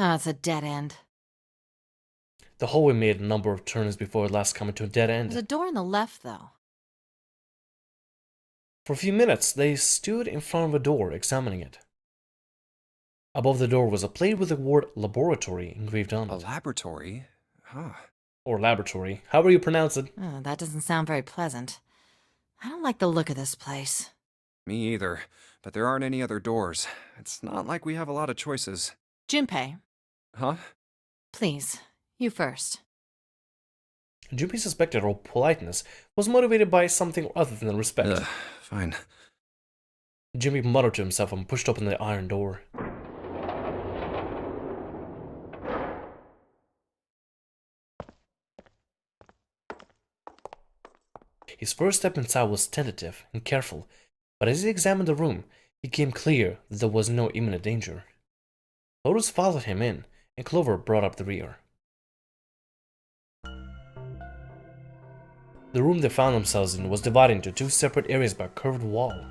Oh, it's a dead end. The hallway made a number of turns before at last coming to a dead end. There's a door on the left, though. For a few minutes, they stood in front of a door, examining it. Above the door was a plate with the word laboratory engraved on it. A laboratory? Huh. Or laboratory, however you pronounce it. Oh, that doesn't sound very pleasant. I don't like the look of this place. Me either. But there aren't any other doors. It's not like we have a lot of choices. Junpei, Huh? please, you first. Junpei suspected her politeness was motivated by something other than respect. Ugh, fine. Junpei muttered to himself and pushed open the iron door. His first step inside was tentative and careful, but as he examined the room, it became clear that there was no imminent danger. Lotus followed him in, and Clover brought up the rear. The room they found themselves in was divided into two separate areas by a curved wall.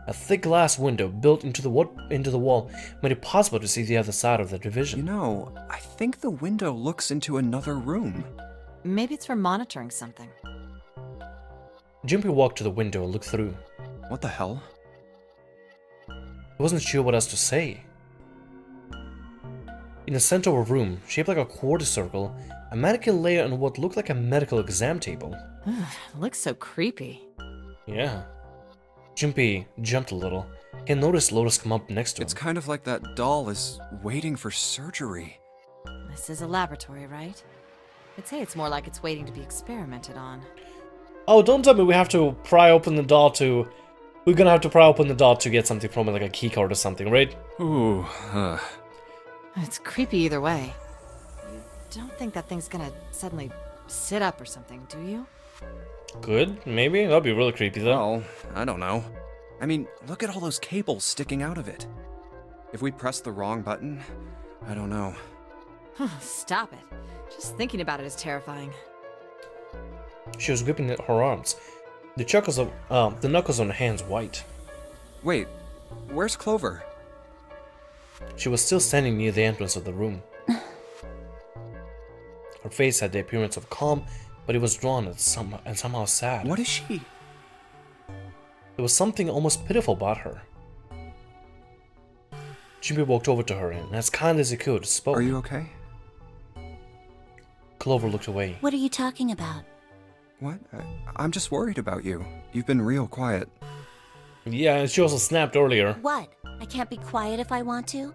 A thick glass window built into the wall made it possible to see the other side of the division. You know, I think the window looks into another room. Maybe it's for monitoring something. Junpei walked to the window and looked through. What the hell? He wasn't sure what else to say. In the center of a room, shaped like a quarter circle, a mannequin lay on what looked like a medical exam table. It looks so creepy. Yeah. Junpei jumped a little. He had noticed Lotus come up next to him. It's kind of like that doll is waiting for surgery. This is a laboratory, right? I'd say it's more like it's waiting to be experimented on. Oh, don't tell me we have to pry open the doll to... We're gonna have to pry open the doll to get something from it, like a keycard or something, right? Ooh, It's creepy either way. You don't think that thing's gonna suddenly sit up or something, do you? Good, maybe. That'd be really creepy, though. Well, I don't know. I mean, look at all those cables sticking out of it. If we press the wrong button, I don't know. Stop it. Just thinking about it is terrifying. She was gripping her arms. The knuckles on her hands white. Wait, where's Clover? She was still standing near the entrance of the room. Her face had the appearance of calm, but it was drawn and somehow sad. What is she? There was something almost pitiful about her. Junpei walked over to her and, as kindly as he could, spoke. Are you okay? Clover looked away. What are you talking about? What? I'm just worried about you. You've been real quiet. Yeah, and she also snapped earlier. What? I can't be quiet if I want to?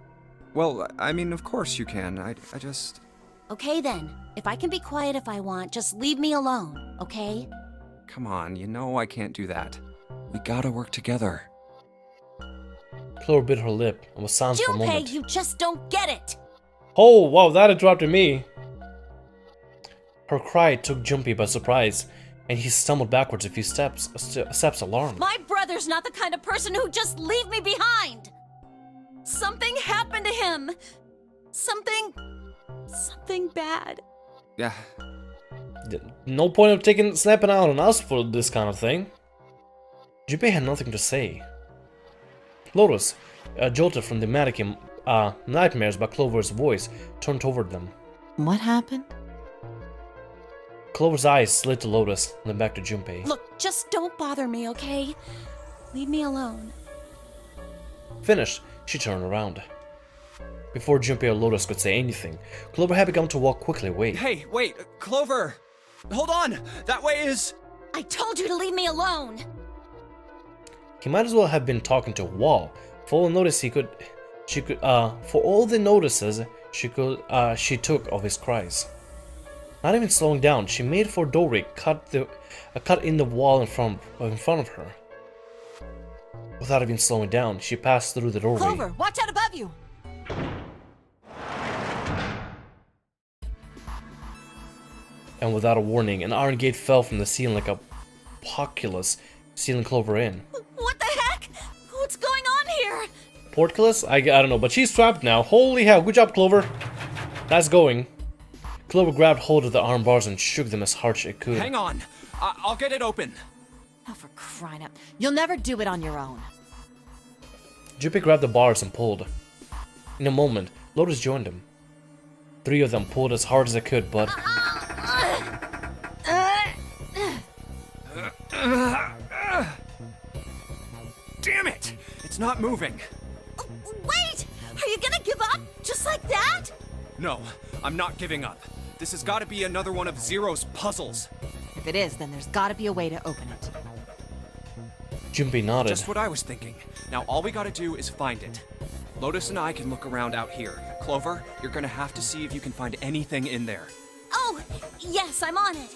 Well, I mean, of course you can. I just... Okay then. If I can be quiet if I want, just leave me alone, okay? Come on, you know I can't do that. We gotta work together. Clover bit her lip and was silent for a Junpei, moment. you just don't get it! Oh, wow, that interrupted me. Her cry took Junpei by surprise, and he stumbled backwards a few steps alarmed. My brother's not the kind of person who'd just leave me behind! Something happened to him! Something bad. Yeah. No point of snapping out on us for this kind of thing. Junpei had nothing to say. Lotus, jolted from the mannequin nightmares by Clover's voice, turned toward them. What happened? Clover's eyes slid to Lotus, then back to Junpei. Look, just don't bother me, okay? Leave me alone. Finished, she turned around. Before Junpei or Lotus could say anything, Clover had begun to walk quickly away. Hey, wait, Clover! Hold on! That way is... I told you to leave me alone! He might as well have been talking to a wall. For all the notice for all the notices she took of his cries. Not even slowing down, she made for a doorway cut in the wall in front of her. Without even slowing down, she passed through the doorway. Clover, watch out above you! And without a warning, an iron gate fell from the ceiling like a portcullis, sealing Clover in. What the heck? What's going on here? Portcullis? I don't know, but she's trapped now. Holy hell, good job, Clover. That's going. Clover grabbed hold of the arm bars and shook them as hard as it could. Hang on! I'll get it open. Oh, for crying out. You'll never do it on your own. Junpei grabbed the bars and pulled. In a moment, Lotus joined him. 3 of them pulled as hard as they could, but Damn it! It's not moving. Wait! Are you gonna give up? Just like that? No, I'm not giving up. This has got to be another one of Zero's puzzles. If it is, then there's gotta be a way to open it. Junpei nodded. Just what I was thinking. Now all we gotta do is find it. Lotus and I can look around out here. Clover, you're gonna have to see if you can find anything in there. Oh, yes, I'm on it.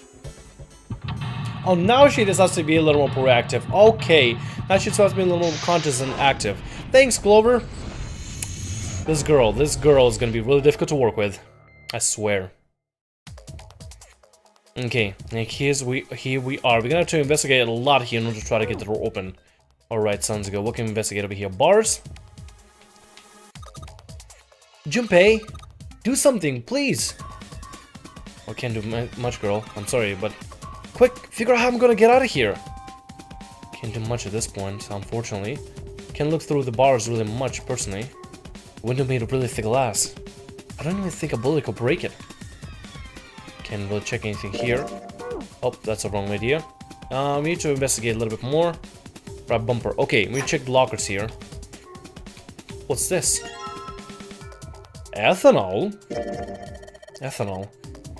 Oh, now she decides to be a little more proactive. Okay, now she's supposed to be a little more conscious and active. Thanks, Clover. This girl is gonna be really difficult to work with. I swear. Okay, and here we are. We're gonna have to investigate a lot here in order to try to get the door open. Alright, sounds good. What can we investigate over here? Bars? Junpei, do something, please. I can't do much, girl. I'm sorry, but quick, figure out how I'm gonna get out of here. Can't do much at this point, unfortunately. Can't look through the bars really much, personally. The window made of really thick glass. I don't even think a bullet could break it. Can't really check anything here. Oh, that's a wrong idea. We need to investigate a little bit more. Grab bumper. Okay, we check the lockers here. What's this? Ethanol? Ethanol.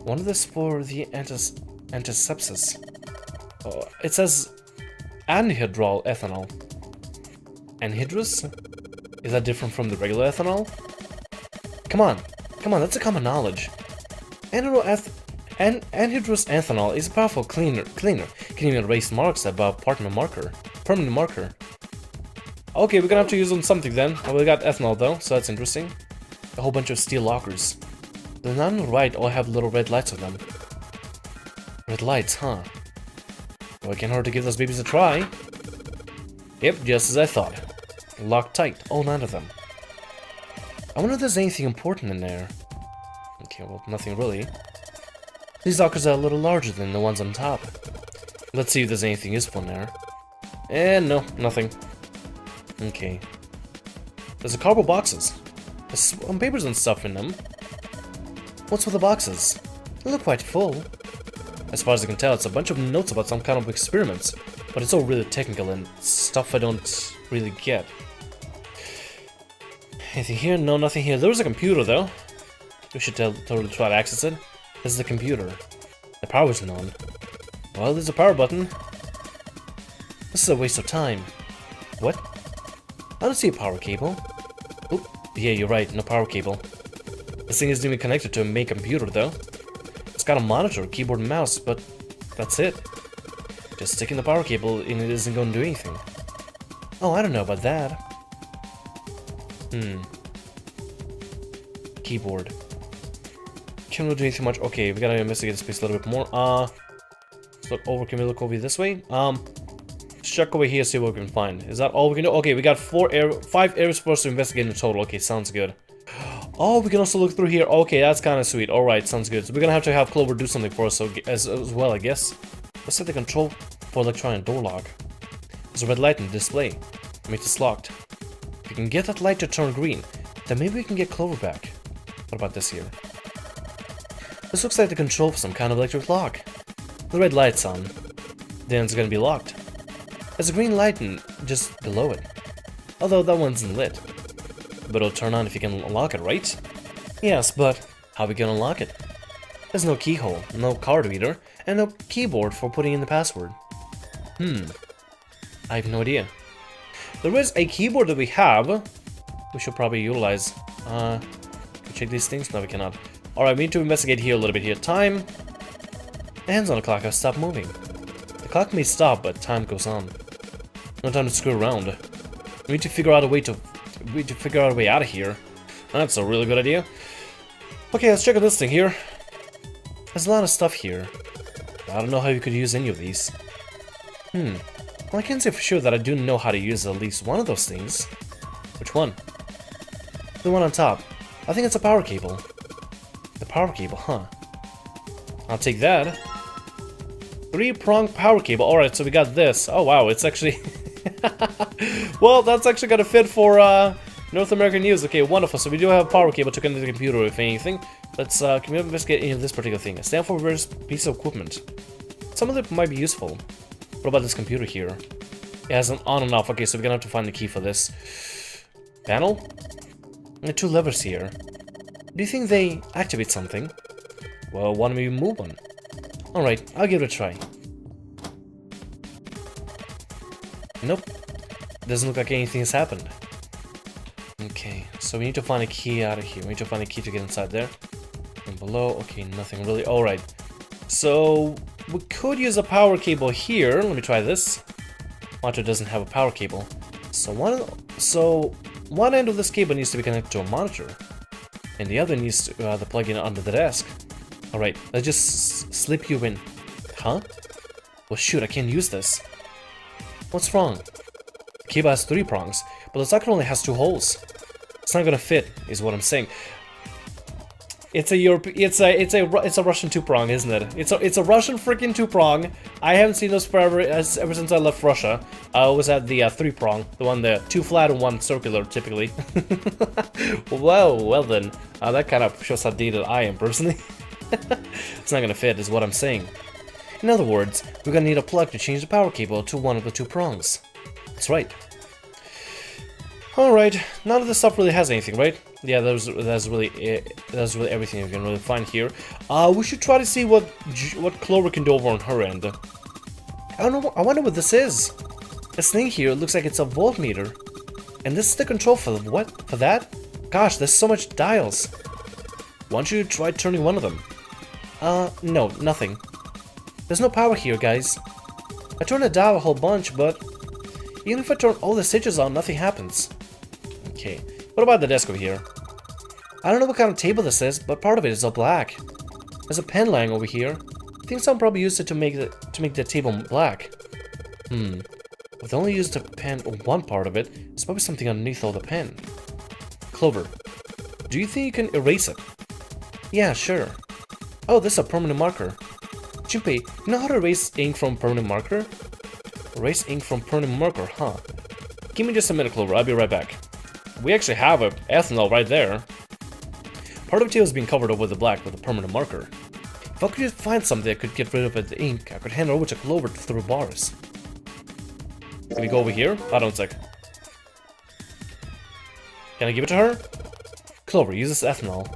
One of this for the antisepsis. It says anhydrous ethanol. Anhydrous? Is that different from the regular ethanol? Come on, that's a common knowledge. Anhydrous ethanol is a powerful cleaner. Can even erase marks above permanent marker. Okay, we're gonna have to use on something then. Oh, we got ethanol though, so that's interesting. A whole bunch of steel lockers. The none on the right all have little red lights on them. Red lights, huh? Well, it can't hurt to give those babies a try. Yep, just as I thought. Locked tight, all 9 of them. I wonder if there's anything important in there. Okay, well, nothing really. These lockers are a little larger than the ones on top. Let's see if there's anything useful in there. And no, nothing. Okay. There's a cardboard boxes. There's some papers and stuff in them. What's with the boxes? They look quite full. As far as I can tell, it's a bunch of notes about some kind of experiments, but it's all really technical and stuff I don't really get. Anything here? No, nothing here. There was a computer though. We should totally try to access it. This is the computer. The power's on. Well, there's a power button. This is a waste of time. What? I don't see a power cable. Oop, yeah, you're right, no power cable. This thing isn't even connected to a main computer though. It's got a monitor, keyboard and mouse, but that's it. Just sticking the power cable in it isn't going to do anything. Oh, I don't know about that. Keyboard. Can't really do anything much. Okay, we gotta investigate this place a little bit more. Let's look over. Can we look over this way? Let's check over here, see what we can find. Is that all we can do? Okay, we got 5 areas for us to investigate in total. Okay, sounds good. Oh, we can also look through here. Okay, that's kind of sweet. Alright, sounds good. So we're gonna have to have Clover do something for us as well, I guess. Let's set the control for electronic door lock. There's a red light in the display. It means it's locked. If we can get that light to turn green, then maybe we can get Clover back. What about this here? This looks like the control for some kind of electric lock. The red light's on. Then it's gonna be locked. There's a green light just below it. Although that one's lit. But it'll turn on if you can unlock it, right? Yes, but how are we gonna unlock it? There's no keyhole, no card reader, and no keyboard for putting in the password. I have no idea. There is a keyboard that we have. We should probably utilize. Can we check these things? No, we cannot. Alright, we need to investigate here a little bit here. Time. The hands on the clock have stopped moving. The clock may stop, but time goes on. No time to screw around. We need to figure out a way out of here. That's a really good idea. Okay, let's check out this thing here. There's a lot of stuff here. I don't know how you could use any of these. Well, I can say for sure that I do know how to use at least one of those things. Which one? The one on top. I think it's a power cable. The power cable, huh? I'll take that. 3-prong power cable. Alright, so we got this. Oh wow, it's actually... well, that's actually gonna fit for North American news. Okay, wonderful. So we do have a power cable to connect to the computer, if anything. Let's can we investigate any of this particular thing? A stand for various piece of equipment. Some of it might be useful. What about this computer here? It has an on and off. Okay, so we're gonna have to find the key for this. Panel? There are 2 levers here. Do you think they activate something? Well, why don't we move one? Alright, I'll give it a try. Nope. Doesn't look like anything has happened. Okay, so we need to find a key out of here. We need to find a key to get inside there. And below, okay, nothing really. Alright. So, we could use a power cable here. Let me try this. Monitor doesn't have a power cable. So one end of this cable needs to be connected to a monitor. And the other needs to plug in under the desk. Alright, let's just slip you in. Huh? Well shoot, I can't use this. What's wrong? The cable has 3 prongs, but the socket only has 2 holes. It's not gonna fit, is what I'm saying. It's a Russian 2-prong, isn't it? It's a Russian freaking 2-prong. I haven't seen those forever ever since I left Russia. I always had the 3-prong, the one the 2 flat and 1 circular, typically. well then, that kind of shows how dated I am personally. It's not gonna fit, is what I'm saying. In other words, we're gonna need a plug to change the power cable to one of the 2 prongs. That's right. Alright, none of this stuff really has anything, right? Yeah, that's really everything you can really find here. We should try to see what Clover can do over on her end. I don't know. I wonder what this is. This thing here looks like it's a voltmeter, and this is the control for what? For that? Gosh, there's so much dials. Why don't you try turning one of them? No, nothing. There's no power here, guys. I turned the dial a whole bunch, but even if I turn all the switches on, nothing happens. Okay, what about the desk over here? I don't know what kind of table this is, but part of it is all black. There's a pen lying over here. I think someone probably used it to make the table black. If they only used the pen on one part of it, there's probably something underneath all the pen. Clover, do you think you can erase it? Yeah, sure. Oh, this is a permanent marker. Junpei, you know how to erase ink from permanent marker? Erase ink from permanent marker, huh? Give me just a minute, Clover. I'll be right back. We actually have a ethanol right there. Part of the table is being covered over with the black with a permanent marker. If I could just find something that could get rid of the ink, I could hand it over to Clover through bars. Can we go over here? Hold on a sec. Can I give it to her? Clover, use this ethanol.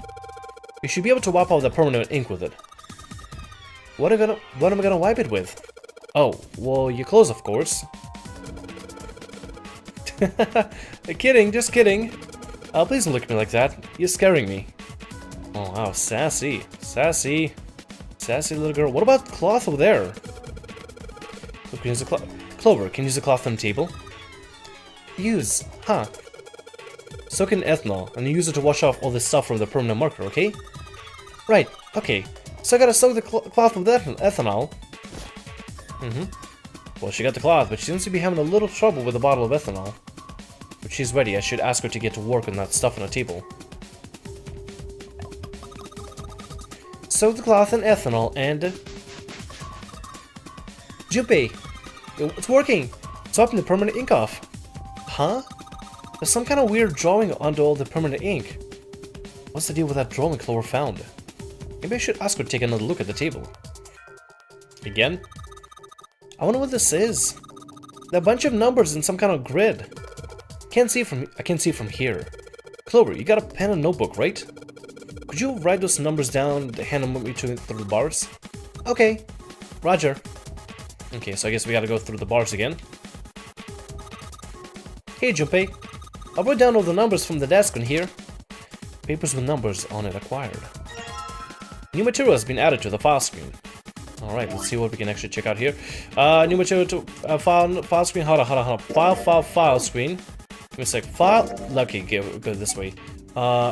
You should be able to wipe out the permanent ink with it. What am I gonna wipe it with? Oh, well, your clothes, of course. Kidding, just kidding. Please don't look at me like that. You're scaring me. Oh, wow, sassy. Sassy. Sassy little girl. What about the cloth over there? Look, can use the cloth. Clover, can you use the cloth on the table? Use. Huh. Soak in ethanol, and you use it to wash off all this stuff from the permanent marker, okay? Right, okay. So I gotta soak the cloth with ethanol. Well, she got the cloth, but she seems to be having a little trouble with the bottle of ethanol. But she's ready. I should ask her to get to work on that stuff on the table. Soak the cloth in ethanol and... Junpei! It's working! It's wiping the permanent ink off. Huh? There's some kind of weird drawing onto all the permanent ink. What's the deal with that drawing Clover found? Maybe I should ask her to take another look at the table. Again? I wonder what this is. There are a bunch of numbers in some kind of grid. I can't see it from here. Clover, you got a pen and notebook, right? Could you write those numbers down and hand them me through the bars? Okay. Roger. Okay, so I guess we gotta go through the bars again. Hey, Junpei. I wrote down all the numbers from the desk in here. Papers with numbers on it acquired. New material has been added to the file screen. Alright, let's see what we can actually check out here. New material to file screen. Hold on. File screen. Give me a sec. File. Okay, go this way.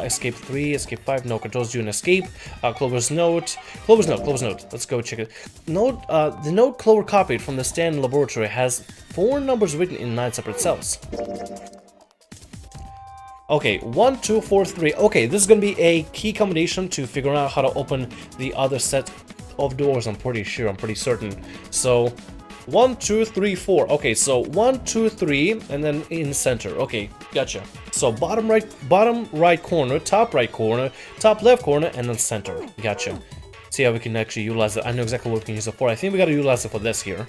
Escape 3, escape 5, no controls due an escape. Clover's note. Clover's note. Let's go check it. Note, the note Clover copied from the stand laboratory has 4 numbers written in 9 separate cells. Okay, 1, 2, 4, 3. Okay, this is gonna be a key combination to figure out how to open the other set of doors. I'm pretty certain. So 1, 2, 3, 4. Okay, so 1, 2, 3, and then in the center. Okay, gotcha. So bottom right corner, top left corner, and then center. Gotcha. See how we can actually utilize it. I know exactly what we can use it for. I think we gotta utilize it for this here.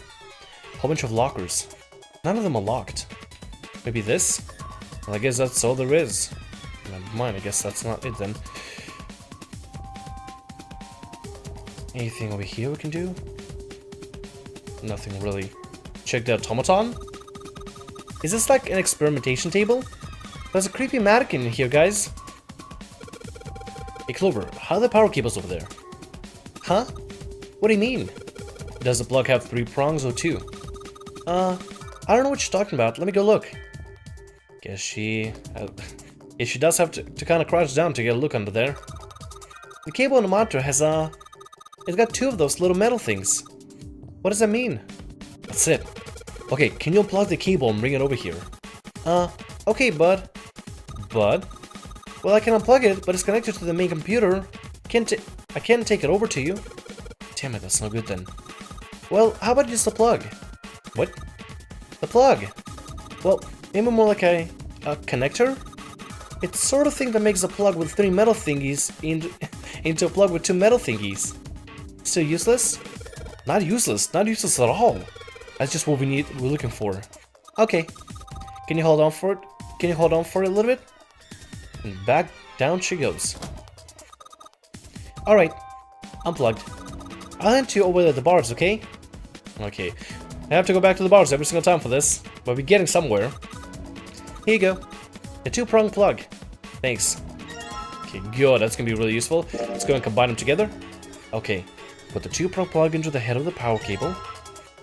Whole bunch of lockers. None of them are locked. Maybe this? Well, I guess that's all there is. Never mind, I guess that's not it then. Anything over here we can do? Nothing really. Check the automaton. Is this like an experimentation table? There's a creepy mannequin in here, guys. Hey Clover, how are the power cables over there? Huh? What do you mean? Does the plug have 3 prongs or 2? I don't know what you're talking about. Let me go look. Guess she does have to kind of crouch down to get a look under there. The cable on the monitor has it's got 2 of those little metal things. What does that mean? That's it. Okay, can you unplug the cable and bring it over here? Okay, bud. Bud? Well, I can unplug it, but it's connected to the main computer. I can't take it over to you. Damn it, that's no good then. Well, how about just the plug? What? The plug? Well, maybe more like a connector? It's the sort of thing that makes a plug with 3 metal thingies into a plug with 2 metal thingies. Still useless? Not useless at all. That's just what we're looking for. Okay. Can you hold on for it? Can you hold on for it a little bit? And back down she goes. Alright. Unplugged. I'll hand you over at the bars, okay? Okay. I have to go back to the bars every single time for this, but we're getting somewhere. Here you go. A 2-prong plug. Thanks. Okay, good. That's gonna be really useful. Let's go and combine them together. Okay. Put the 2-prong plug into the head of the power cable.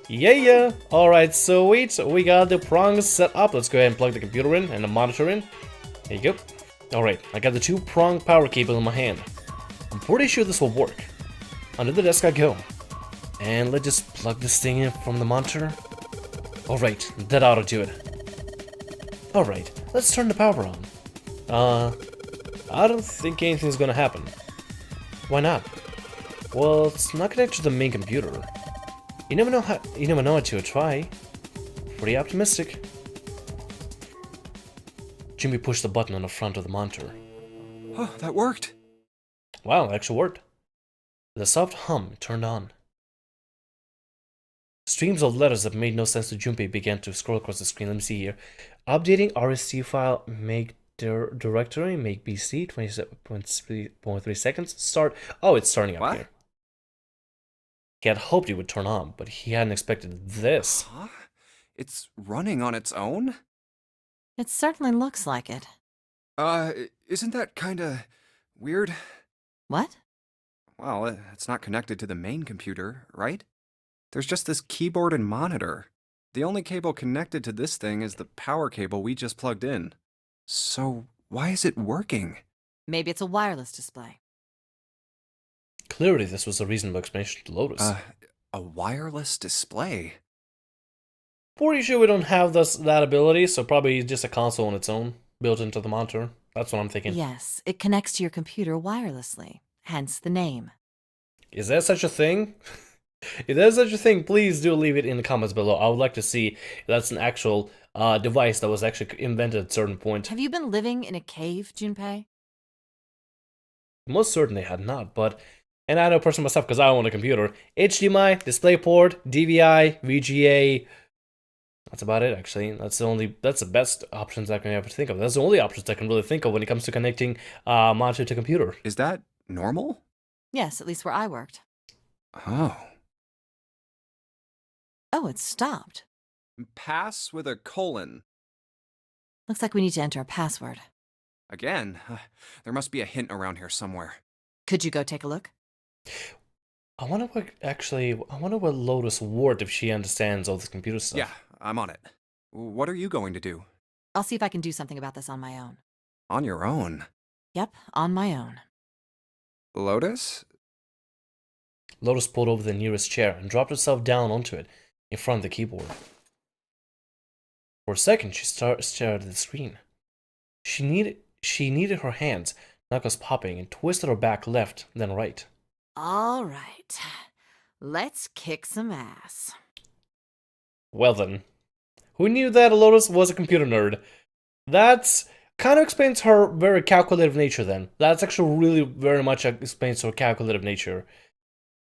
Yeah! Alright, sweet. We got the prongs set up. Let's go ahead and plug the computer in and the monitor in. There you go. Alright, I got the 2-prong power cable in my hand. I'm pretty sure this will work. Under the desk I go. And let's just plug this thing in from the monitor. Alright, that ought to do it. Alright, let's turn the power on. I don't think anything's gonna happen. Why not? Well, it's not connected to the main computer. You never know until you try. Pretty optimistic. Junpei pushed the button on the front of the monitor. Oh, that worked. Wow, it actually worked. With a soft hum, it turned on. Streams of letters that made no sense to Junpei began to scroll across the screen. Let me see here. Updating RST file, make directory, make BC, 27.3 seconds. Start. Oh, it's starting up What? here. He had hoped it would turn on, but he hadn't expected this. Huh? It's running on its own? It certainly looks like it. Isn't that kinda weird? What? Well, it's not connected to the main computer, right? There's just this keyboard and monitor. The only cable connected to this thing is the power cable we just plugged in. So, why is it working? Maybe it's a wireless display. Clearly, this was a reasonable explanation to Lotus. A wireless display? Pretty sure we don't have that ability, so probably just a console on its own, built into the monitor. That's what I'm thinking. Yes, it connects to your computer wirelessly, hence the name. Is there such a thing? If there's such a thing, please do leave it in the comments below. I would like to see if that's an actual device that was actually invented at a certain point. Have you been living in a cave, Junpei? Most certainly had not, but... And I know personally myself, because I own a computer. HDMI, DisplayPort, DVI, VGA... That's about it, actually. That's the best options I can ever think of. That's the only options I can really think of when it comes to connecting monitor to computer. Is that normal? Yes, at least where I worked. Oh. Oh, it stopped. Pass with a colon. Looks like we need to enter a password. Again? There must be a hint around here somewhere. Could you go take a look? I wonder what Lotus worked if she understands all this computer stuff. Yeah, I'm on it. What are you going to do? I'll see if I can do something about this on my own. On your own? Yep, on my own. Lotus? Lotus pulled over the nearest chair and dropped herself down onto it in front of the keyboard. For a second, she stared at the screen. She kneaded her hands, knuckles popping, and twisted her back left, then right. All right, let's kick some ass. Well then, who knew that Lotus was a computer nerd? That's Kind of explains her very calculative nature then. That's actually really very much explains her calculative nature.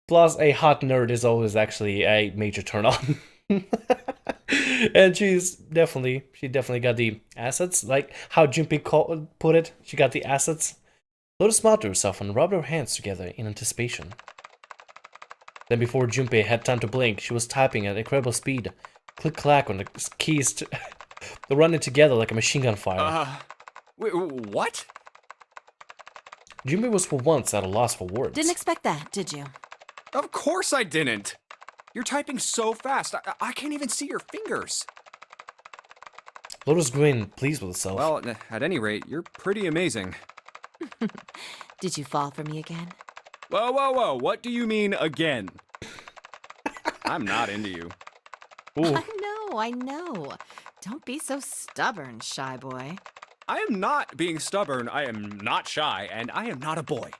Plus, a hot nerd is always actually a major turn on. And she definitely got the assets, like how Junpei put it, she got the assets. Lotus smiled to herself and rubbed her hands together in anticipation. Then before Junpei had time to blink, she was typing at incredible speed. Click-clack on the keys running together like a machine gun fire. Wait, what? Junpei was for once at a loss for words. Didn't expect that, did you? Of course I didn't! You're typing so fast, I can't even see your fingers. Lotus grinned, pleased with herself. Well, at any rate, you're pretty amazing. Did you fall for me again? Whoa, whoa, whoa, what do you mean, again? I'm not into you. Ooh. I know. Don't be so stubborn, shy boy. I am not being stubborn, I am not shy, and I am not a boy.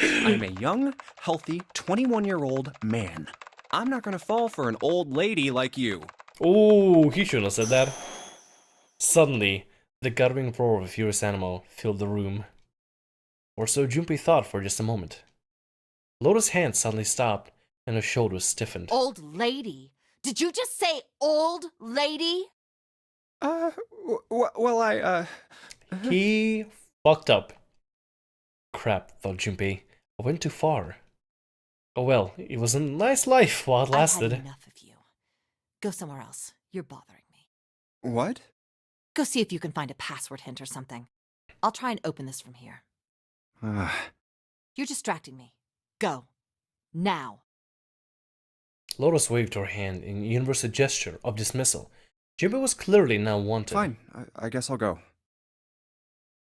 I am a young, healthy, 21-year-old man. I'm not gonna fall for an old lady like you. Ooh, he shouldn't have said that. Suddenly, the guttering roar of a furious animal filled the room. Or so Junpei thought for just a moment. Lotus' hand suddenly stopped, and her shoulders stiffened. Old lady? Did you just say old lady? He fucked up. Crap, thought Junpei. I went too far. Oh well, it was a nice life while it lasted. I've had enough of you. Go somewhere else. You're bothering me. What? Go see if you can find a password hint or something. I'll try and open this from here. You're distracting me. Go. Now. Lotus waved her hand in a universal gesture of dismissal. Junpei was clearly now wanted. Fine, I guess I'll go.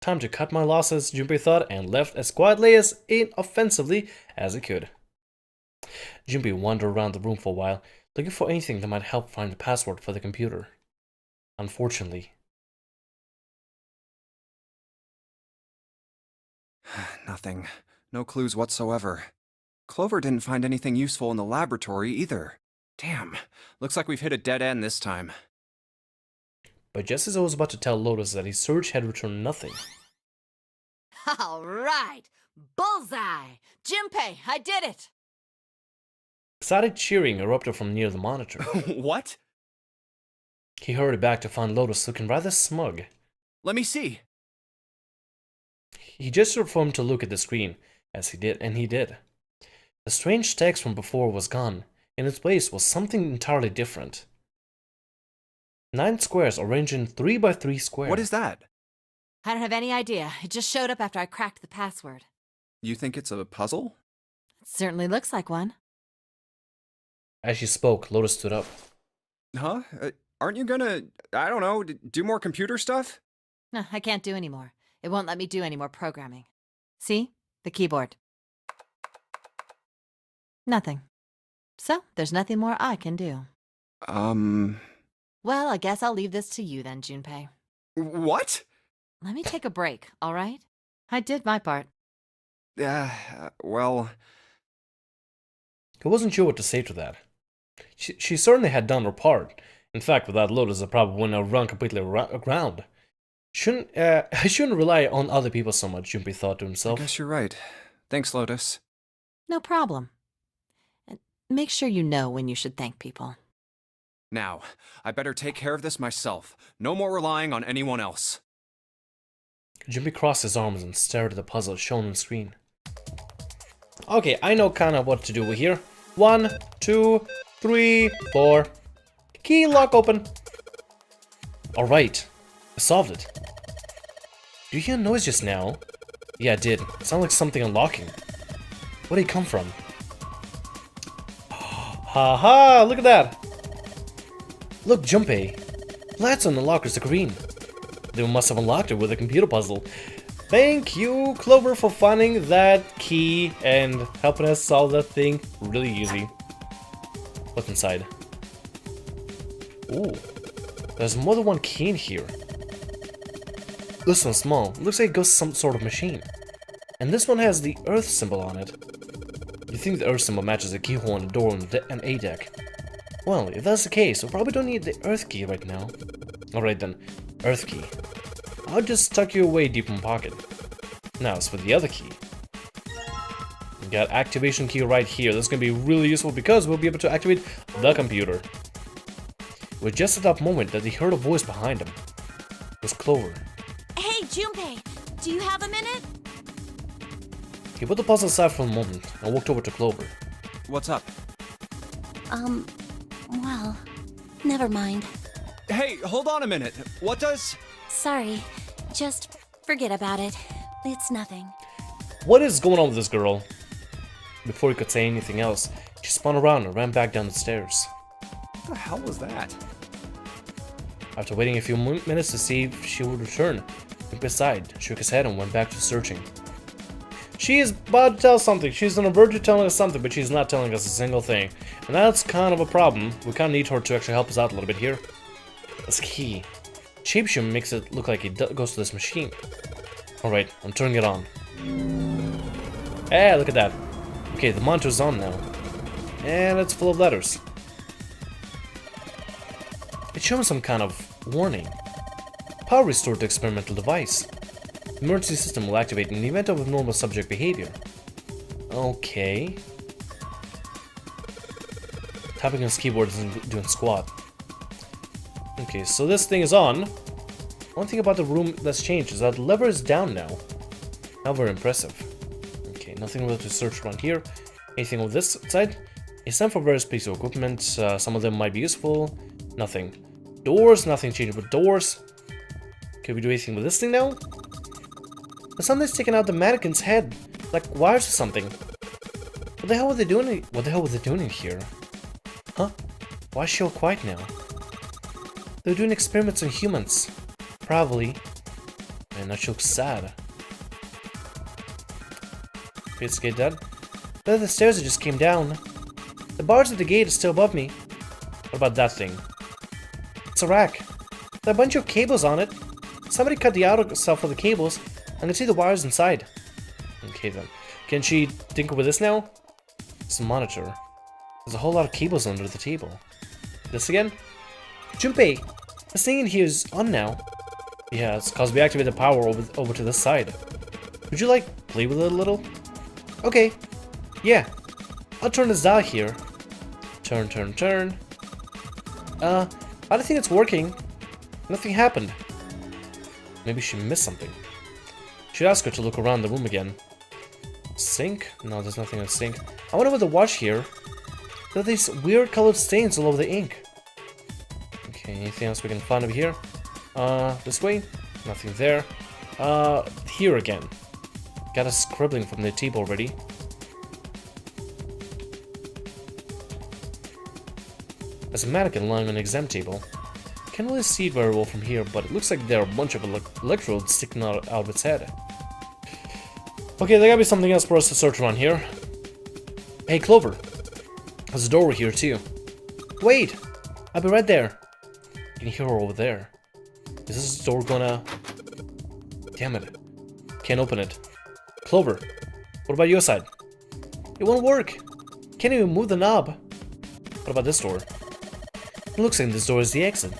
Time to cut my losses, Junpei thought, and left as quietly as inoffensively as he could. Junpei wandered around the room for a while, looking for anything that might help find the password for the computer. Unfortunately. Nothing. No clues whatsoever. Clover didn't find anything useful in the laboratory either. Damn, looks like we've hit a dead end this time. But just as I was about to tell Lotus that his search had returned nothing. All right. Bullseye. Junpei, I did it. Excited cheering erupted from near the monitor. What? He hurried back to find Lotus looking rather smug. Let me see. He gestured for him to look at the screen, as he did. The strange text from before was gone. In its place was something entirely different. 9 squares arranged in 3 by 3 squares. What is that? I don't have any idea. It just showed up after I cracked the password. You think it's a puzzle? It certainly looks like one. As she spoke, Lotus stood up. Huh? Aren't you gonna, I don't know, do more computer stuff? No, I can't do any more. It won't let me do any more programming. See? The keyboard. Nothing. So, there's nothing more I can do. Well, I guess I'll leave this to you then, Junpei. What? Let me take a break, all right? I did my part. Well... He wasn't sure what to say to that. She certainly had done her part. In fact, without Lotus, the problem wouldn't have run completely aground. I shouldn't rely on other people so much, Junpei thought to himself. I guess you're right. Thanks, Lotus. No problem. And make sure you know when you should thank people. Now, I better take care of this myself. No more relying on anyone else. Junpei crossed his arms and stared at the puzzle shown on the screen. Okay, I know kind of what to do here. 1, 2, 3, 4. Key lock open. Alright, I solved it. Did you hear a noise just now? Yeah, I did. It sounded like something unlocking. Where did it come from? Haha, look at that. Look, Junpei. Lights on the lockers are green. They must have unlocked it with a computer puzzle. Thank you, Clover, for finding that key and helping us solve that thing really easy. What's inside? Ooh, there's more than one key in here. This one's small. Looks like it goes to some sort of machine. And this one has the Earth symbol on it. You think the Earth symbol matches the keyhole on the door on an A deck? Well, if that's the case, we probably don't need the Earth key right now. Alright then, Earth key. I'll just tuck you away deep in my pocket. Now as for the other key. We got activation key right here. That's gonna be really useful because we'll be able to activate the computer. It was just at that moment that he heard a voice behind him. It was Clover. Hey, Junpei, do you have a minute? He put the puzzle aside for a moment and walked over to Clover. What's up? Well, never mind. Hey, hold on a minute. What does... Sorry, just forget about it. It's nothing. What is going on with this girl? Before he could say anything else, she spun around and ran back down the stairs. What the hell was that? After waiting a few minutes to see if she would return, Junpei sighed, shook his head and went back to searching. She is about to tell something. She's on the verge of telling us something, but she's not telling us a single thing. And that's kind of a problem. We kind of need her to actually help us out a little bit here. That's key. Shapeshift makes it look like it goes to this machine. Alright, I'm turning it on. Hey, look at that. Okay, the monitor's on now. And it's full of letters. It's showing some kind of warning. Power restored to experimental device. Emergency system will activate in the event of abnormal subject behavior. Okay. Tapping on his keyboard isn't doing squat. Okay, so this thing is on. One thing about the room that's changed is that the lever is down now. How very impressive. Okay, nothing really to search around here. Anything on this side? It's time for various pieces of equipment. Some of them might be useful. Nothing. Doors, nothing changing with doors. Can we do anything with this thing now? But something's taking out the mannequin's head, like wires or something. What the hell were they doing? What the hell were they doing in here? Huh? Why is she all quiet now? They're doing experiments on humans. Probably. And now she looks sad. Let's get that. Look at the stairs that just came down. The bars at the gate are still above me. What about that thing? It's a rack. There are a bunch of cables on it. Somebody cut the outer stuff for the cables. I can see the wires inside. Okay then. Can she tinker with this now? It's a monitor. There's a whole lot of cables under the table. This again? Junpei! This thing in here is on now. Yeah, it's cause we activated the power over to this side. Would you like play with it a little? Okay. Yeah. I'll turn this dial here. Turn, turn, turn. I don't think it's working. Nothing happened. Maybe she missed something. Should ask her to look around the room again. Sink? No, there's nothing in the sink. I wonder what to watch here. There are these weird colored stains all over the ink. Okay, anything else we can find over here? This way? Nothing there. Here again. Got a scribbling from the table already. There's a mannequin lying on an exam table. Can't really see it very well from here, but it looks like there are a bunch of electrodes sticking out of its head. Okay, there gotta be something else for us to search around here. Hey, Clover. There's a door over here, too. Wait! I'll be right there. You can hear her over there. Is this door gonna... Damn it. Can't open it. Clover, what about your side? It won't work. Can't even move the knob. What about this door? It looks like this door is the exit.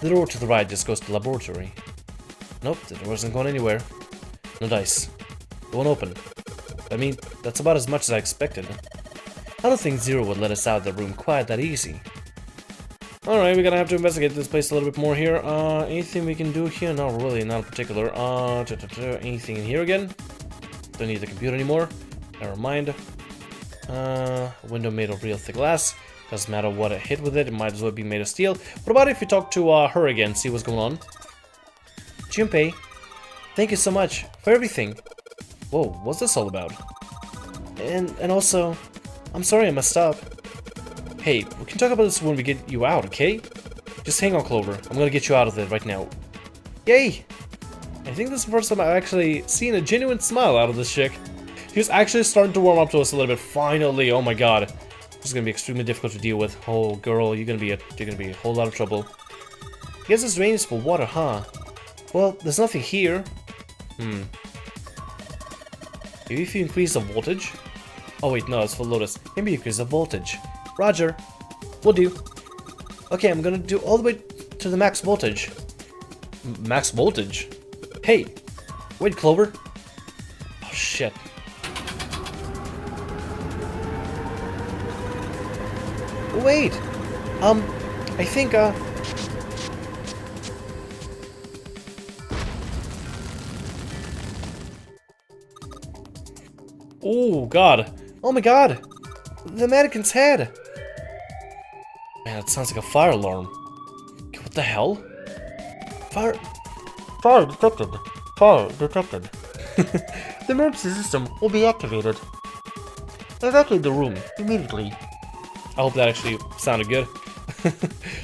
The door to the right just goes to the laboratory. Nope, the door isn't going anywhere. No dice. It won't open. I mean, that's about as much as I expected. I don't think Zero would let us out of the room quite that easy. Alright, we're gonna have to investigate this place a little bit more here. Anything we can do here? Not really, not in particular. Anything in here again? Don't need the computer anymore. Never mind. Window made of real thick glass. Doesn't matter what I hit with it, it might as well be made of steel. What about if we talk to her again, see what's going on? Junpei, thank you so much for everything. Whoa, what's this all about? And also, I'm sorry I messed up. Hey, we can talk about this when we get you out, okay? Just hang on, Clover. I'm gonna get you out of there right now. Yay! I think this is the first time I've actually seen a genuine smile out of this chick. She was actually starting to warm up to us a little bit, finally. Oh my god. This is gonna be extremely difficult to deal with. Oh, girl, you're gonna be a whole lot of trouble. Guess this drain is for water, huh? Well, there's nothing here. Maybe if you increase the voltage? Oh wait, no, it's for LOTUS. Maybe increase the voltage. Roger. Will do. Okay, I'm gonna do all the way to the max voltage. max voltage. Hey, wait, Clover. Oh shit. Wait. I think oh god. Oh my god. The mannequin's head. Man, it sounds like a fire alarm. What the hell? Fire detected. Fire detected. The emergency system will be activated. Evacuate the room immediately. I hope that actually sounded good.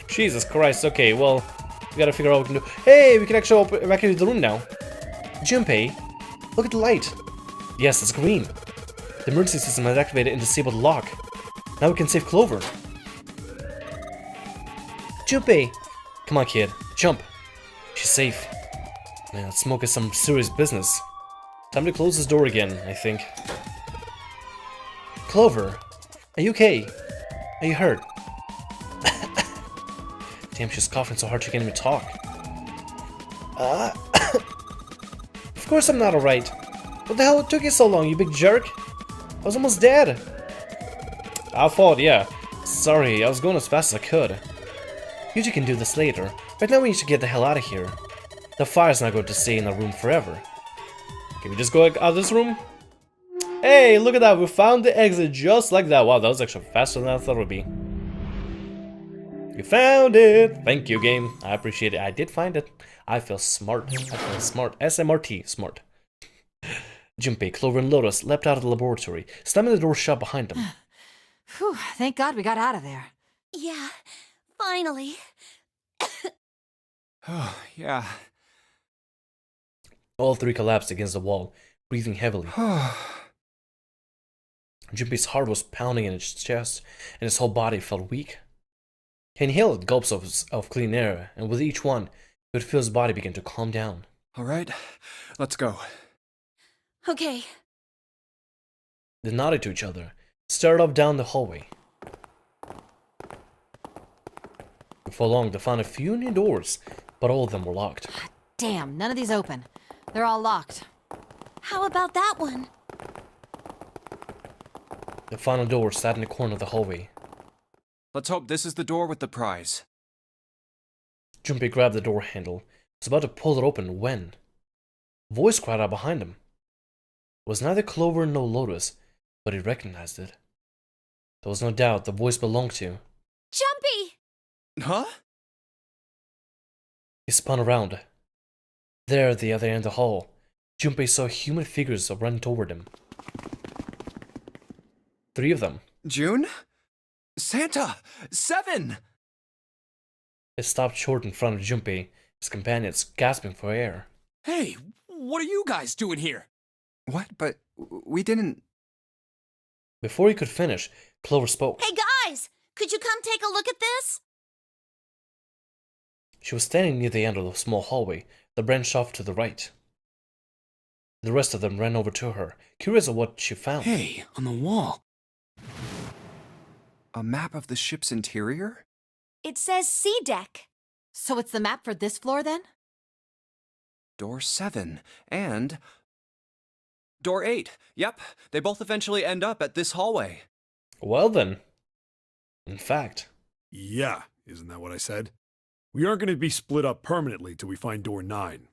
Jesus Christ. Okay, well, we gotta figure out what we can do. Hey, we can actually evacuate the room now. Junpei, look at the light. Yes, it's green. The emergency system has activated and disabled the lock. Now we can save Clover. Junpei! Come on, kid. Jump. She's safe. Man, smoke is some serious business. Time to close this door again, I think. Clover! Are you okay? Are you hurt? Damn, she's coughing so hard she can't even talk. Of course I'm not alright. What the hell took you so long, you big jerk? I was almost dead. Our fault, yeah. Sorry, I was going as fast as I could. You two can do this later. Right now we need to get the hell out of here. The fire's not going to stay in the room forever. Can we just go out of this room? Hey, look at that. We found the exit just like that. Wow, that was actually faster than I thought it would be. You found it. Thank you, game. I appreciate it. I did find it. I feel smart. I feel smart. SMRT. Smart. Junpei, Clover, and Lotus leapt out of the laboratory, slamming the door shut behind them. Whew, thank God we got out of there. Yeah, finally. Oh, yeah. All three collapsed against the wall, breathing heavily. Junpei's heart was pounding in his chest, and his whole body felt weak. He inhaled gulps of clean air, and with each one, he would feel his body begin to calm down. All right, let's go. Okay. They nodded to each other, stared up down the hallway. Before long, they found a few new doors, but all of them were locked. Damn, none of these open. They're all locked. How about that one? The final door sat in the corner of the hallway. Let's hope this is the door with the prize. Junpei grabbed the door handle, was about to pull it open when a voice cried out behind him. It was neither Clover nor Lotus, but he recognized it. There was no doubt the voice belonged to. Junpei! Huh? He spun around. There, at the other end of the hall, Junpei saw human figures run toward him. 3 of them. June? Santa! 7! They stopped short in front of Junpei, his companions gasping for air. Hey, what are you guys doing here? What? But we didn't... Before he could finish, Clover spoke. Hey guys! Could you come take a look at this? She was standing near the end of the small hallway that branched off to the right. The rest of them ran over to her, curious of what she found. Hey, on the wall. A map of the ship's interior? It says C deck. So it's the map for this floor then? Door 7 and... Door 8. Yep, they both eventually end up at this hallway. Well then. In fact. Yeah, isn't that what I said? We aren't going to be split up permanently till we find door 9.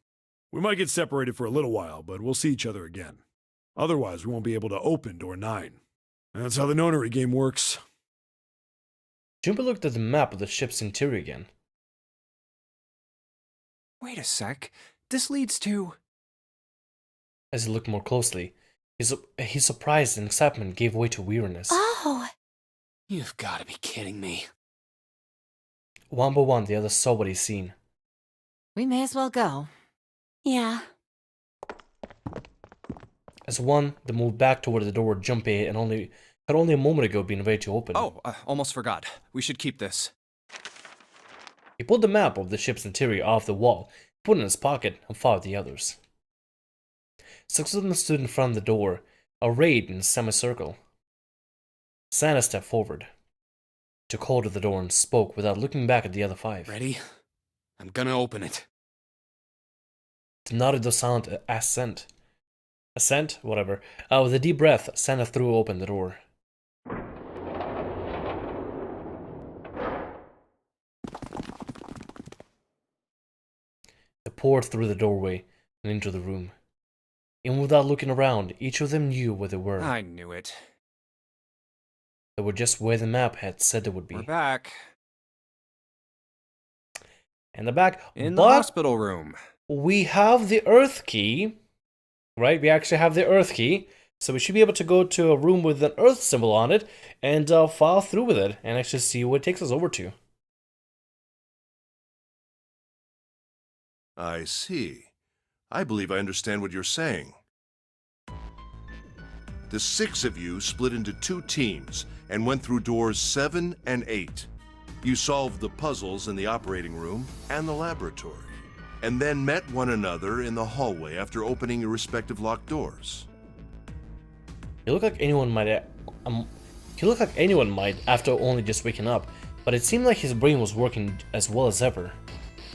We might get separated for a little while, but we'll see each other again. Otherwise, we won't be able to open door 9. That's how the Nonary game works. Junpei looked at the map of the ship's interior again. Wait a sec. This leads to... As he looked more closely, his surprise and excitement gave way to weariness. Oh! You've got to be kidding me. One by one, the others saw what he'd seen. We may as well go. Yeah. As one, they moved back toward the door Junpei had only a moment ago been ready to open. Oh, almost forgot. We should keep this. He pulled the map of the ship's interior off the wall, put it in his pocket, and followed the others. 6 of them stood in front of the door, arrayed in a semicircle. Santa stepped forward, took hold of the door, and spoke without looking back at the other 5. Ready? I'm gonna open it. They nodded the silent assent. Assent? Whatever. With a deep breath, Santa threw open the door. They poured through the doorway and into the room. And without looking around, each of them knew where they were. I knew it. They were just where the map had said they would be. We're back. In the back. In the but hospital room. we have the Earth key. Right? We actually have the Earth key. So we should be able to go to a room with an Earth symbol on it and file through with it and actually see what it takes us over to. I see. I believe I understand what you're saying. The 6 of you split into 2 teams and went through doors 7 and 8. You solved the puzzles in the operating room and the laboratory, and then met one another in the hallway after opening your respective locked doors. You look like anyone might. He looked like anyone might after only just waking up, but it seemed like his brain was working as well as ever.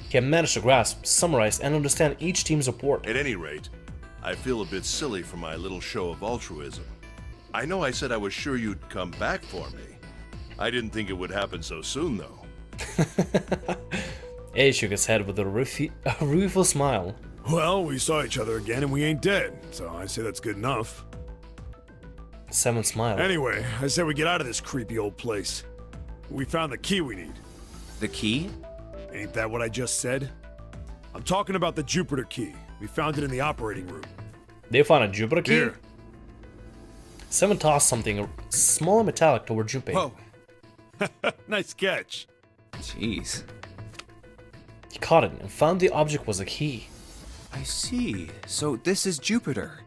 He had managed to grasp, summarize, and understand each team's report. At any rate, I feel a bit silly for my little show of altruism. I know I said I was sure you'd come back for me. I didn't think it would happen so soon, though. A shook his head with a rueful smile. Well, we saw each other again and we ain't dead, so I say that's good enough. 7 smiled. Anyway, I say we get out of this creepy old place. We found the key we need. The key? Ain't that what I just said? I'm talking about the Jupiter key. We found it in the operating room. They found a Jupiter key? Here. 7 tossed something small and metallic toward Junpei. Whoa. Nice catch. Jeez. He caught it and found the object was a key. I see. So this is Jupiter.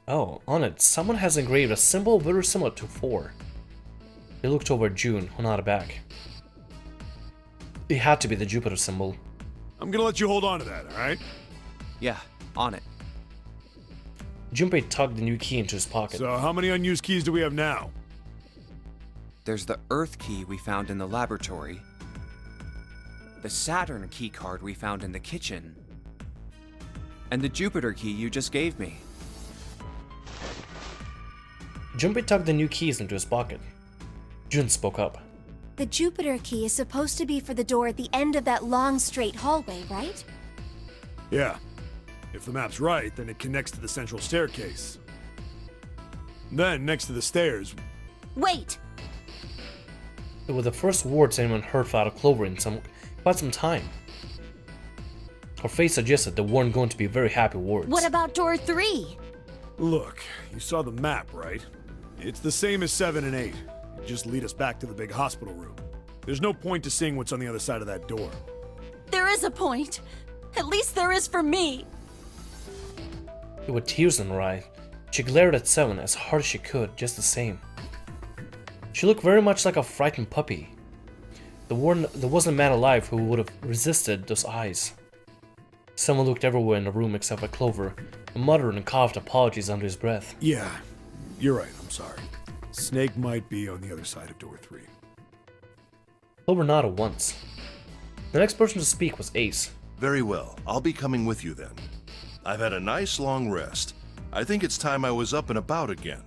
Oh, on it, someone has engraved a symbol very similar to 4. He looked over at June, who nodded back. It had to be the Jupiter symbol. I'm gonna let you hold on to that, alright? Yeah, on it. Junpei tugged the new key into his pocket. So how many unused keys do we have now? There's the Earth key we found in the laboratory. The Saturn key card we found in the kitchen. And the Jupiter key you just gave me. Junpei tugged the new keys into his pocket. June spoke up. The Jupiter key is supposed to be for the door at the end of that long, straight hallway, right? Yeah. If the map's right, then it connects to the central staircase. Then, next to the stairs... Wait! They were the first words anyone heard out of Clover in quite some time. Her face suggested they weren't going to be very happy words. What about door 3? Look, you saw the map, right? It's the same as 7 and 8. It just lead us back to the big hospital room. There's no point to seeing what's on the other side of that door. There is a point. At least there is for me. There were tears in her eyes. She glared at 7 as hard as she could, just the same. She looked very much like a frightened puppy. There wasn't a man alive who would have resisted those eyes. 7 looked everywhere in the room except for Clover, and muttered and coughed apologies under his breath. Yeah, you're right, I'm sorry. Snake might be on the other side of door 3. Clover nodded once. The next person to speak was Ace. Very well, I'll be coming with you then. I've had a nice long rest. I think it's time I was up and about again.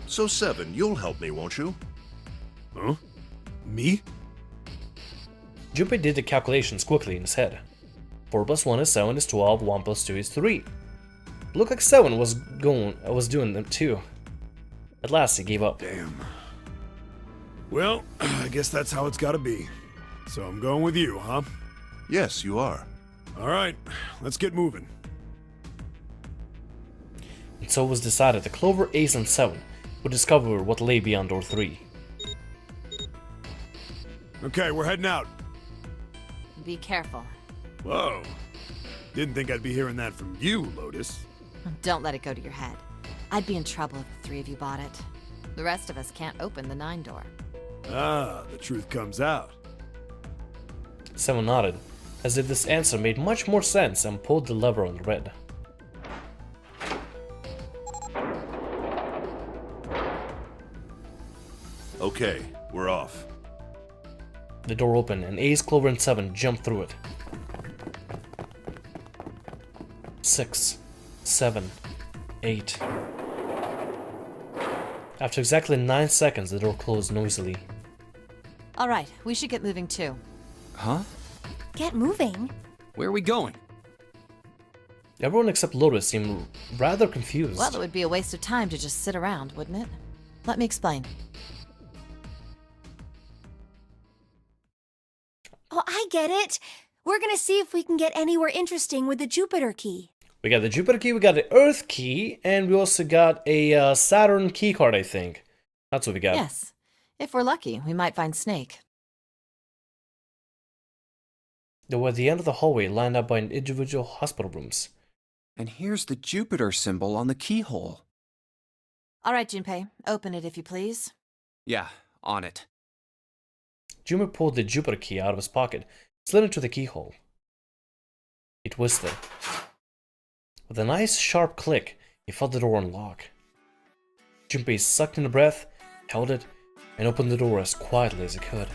So 7, you'll help me, won't you? Huh? Me? Junpei did the calculations quickly in his head. 4 plus 1 is 7 is 12, 1 plus 2 is 3. It looked like 7 was doing them too. At last he gave up. Damn. Well, I guess that's how it's gotta be. So I'm going with you, huh? Yes, you are. Alright, let's get moving. And so it was decided that Clover, Ace, and 7 would discover what lay beyond door 3. Okay, we're heading out. Be careful. Whoa. Didn't think I'd be hearing that from you, Lotus. Don't let it go to your head. I'd be in trouble if the 3 of you bought it. The rest of us can't open the 9 door. Ah, the truth comes out. 7 nodded, as if this answer made much more sense, and pulled the lever on the red. Okay, we're off. The door opened, and Ace, Clover, and 7 jumped through it. 6, 7, 8. After exactly 9 seconds, the door closed noisily. All right, we should get moving too. Huh? Get moving. Where are we going? Everyone except Lotus seemed rather confused. Well, it would be a waste of time to just sit around, wouldn't it? Let me explain. Oh, I get it. We're gonna see if we can get anywhere interesting with the Jupiter key. We got the Jupiter key, we got the Earth key, and we also got a Saturn key card, I think. That's what we got. Yes. If we're lucky, we might find Snake. They were at the end of the hallway, lined up by individual hospital rooms. And here's the Jupiter symbol on the keyhole. All right, Junpei, open it if you please. Yeah, on it. Junpei pulled the Jupiter key out of his pocket, slid into the keyhole. He twisted. With a nice sharp click, he felt the door unlock. Junpei sucked in a breath, held it, and opened the door as quietly as he could.